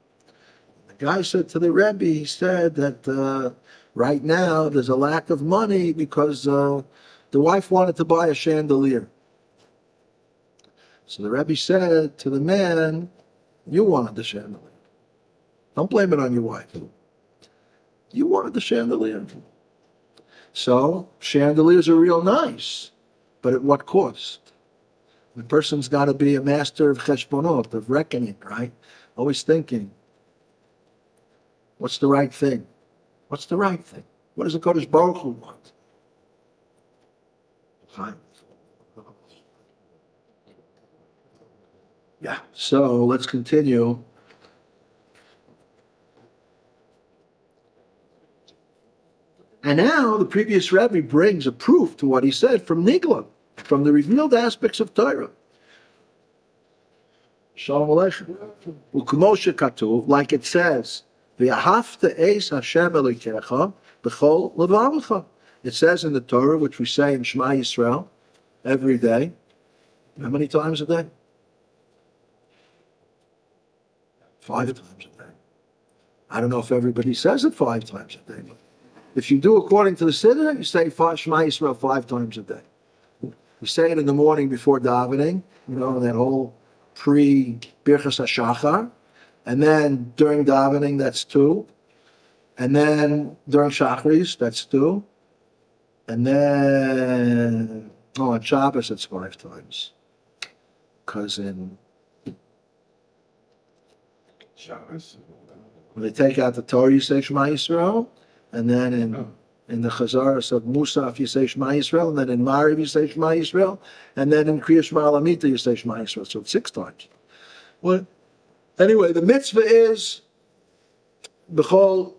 The guy said to the Rebbe, he said that right now there's a lack of money because the wife wanted to buy a chandelier. So the Rebbe said to the man, you wanted the chandelier. Don't blame it on your wife. You wanted the chandelier. So chandeliers are real nice, but at what cost? The person's got to be a master of cheshbonot, of reckoning, right? Always thinking, what's the right thing? What's the right thing? What does the Kodesh Baruch Hu want? Fine. Yeah, so let's continue. And now the previous Rebbe brings a proof to what he said from Nigla, from the revealed aspects of Torah. Shalom Aleichem. U'kmoshe katuv, like it says, V'ahavta eis Hashem Elokecha b'chol levavecha. It says in the Torah, which we say in Shema Yisrael every day. How many times a day? 5 times a day. I don't know if everybody says it 5 times a day, but if you do according to the Siddur, you say Shema Yisrael 5 times a day. You say it in the morning before davening, that whole pre-Birchas HaShachar, and then during davening, that's 2, and then during Shachris, that's 2, and then, on Shabbos, it's 5 times. Because when they take out the Torah, you say Shema Yisrael, and then in the Chazaras of Musaf, you say Shema Yisrael, and then in Mariv, you say Shema Yisrael, and then in Kriya Shema Alamita, you say Shema Yisrael. So it's 6 times. Well, anyway, the mitzvah is B'chol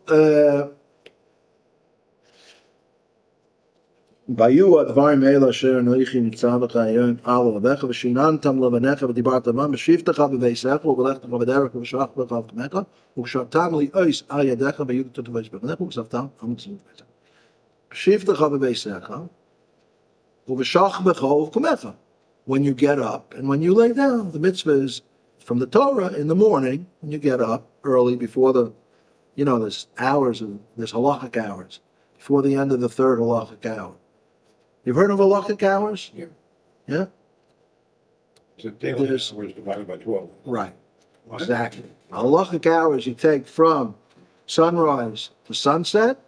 Bayu advarim eila asher noichi nitzav b'chayon al levecha v'shinantam levanecha v'dibarta mam b'shivtecha b'veisecha u'v'lechtecha b'derech v'shach b'chav k'mecha u'kshartam li ois al yadecha v'yud t'tuveish b'chanecha u'ksavtam amutzim v'eisecha b'shivtecha b'veisecha u'v'shach b'chav k'mecha. When you get up and when you lay down, the mitzvah is from the Torah in the morning, when you get up early before there's halachic hours, before the end of the 3rd halachic hour. You've heard of halachic hours? Yeah. Yeah? It's a daily hours divided by 12. Right. Exactly. Halachic hours you take from sunrise to sunset,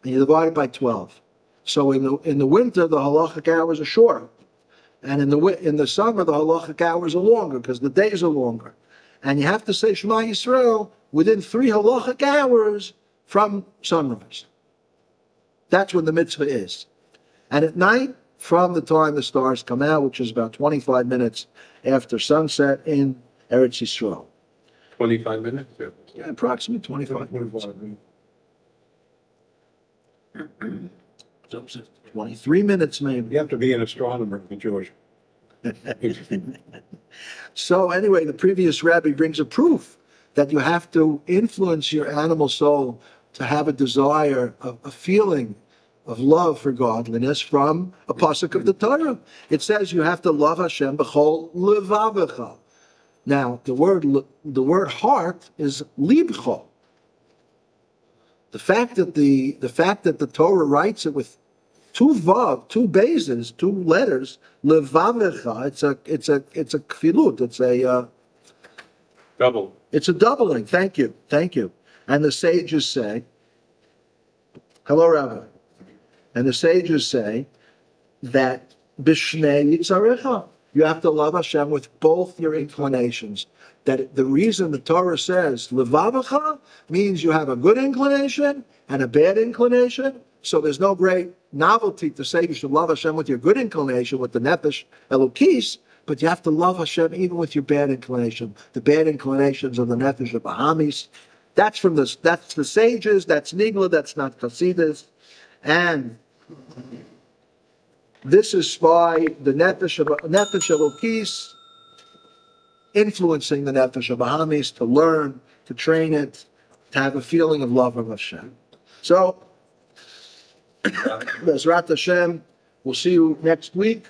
and you divide it by 12. So in the winter, the halachic hours are shorter. And in the summer, the halachic hours are longer because the days are longer. And you have to say Shema Yisrael within 3 halachic hours from sunrise. That's when the mitzvah is. And at night, from the time the stars come out, which is about 25 minutes after sunset in Eretz Yisrael. 25 minutes? Yeah, approximately 25 minutes. 23 minutes maybe. You have to be an astronomer to be Jewish. So anyway, the previous Rabbi brings a proof that you have to influence your animal soul to have a desire, a feeling of love for godliness from a pasuk of the Torah. It says you have to love Hashem b'chol levavecha. Now, the word heart is libcha. The fact that the Torah writes it with 2 vav, 2 bases, 2 letters, levavecha. It's a kfilut. It's a Double. It's a doubling. Thank you. And the sages say, hello, Rabbi. And the sages say that Bishnei Yitzarecha. You have to love Hashem with both your inclinations. That the reason the Torah says Levavacha means you have a good inclination and a bad inclination. So there's no great novelty to say you should love Hashem with your good inclination, with the Nefesh Elokis, but you have to love Hashem even with your bad inclination. The bad inclinations of the Nefesh of Bahamis. That's the sages, that's Nigla, that's not Chasidus. And this is by the Nefesh Elokis influencing the Nefesh of Bahamis to learn, to train it, to have a feeling of love of Hashem. So, Bezrat Hashem, we'll see you next week.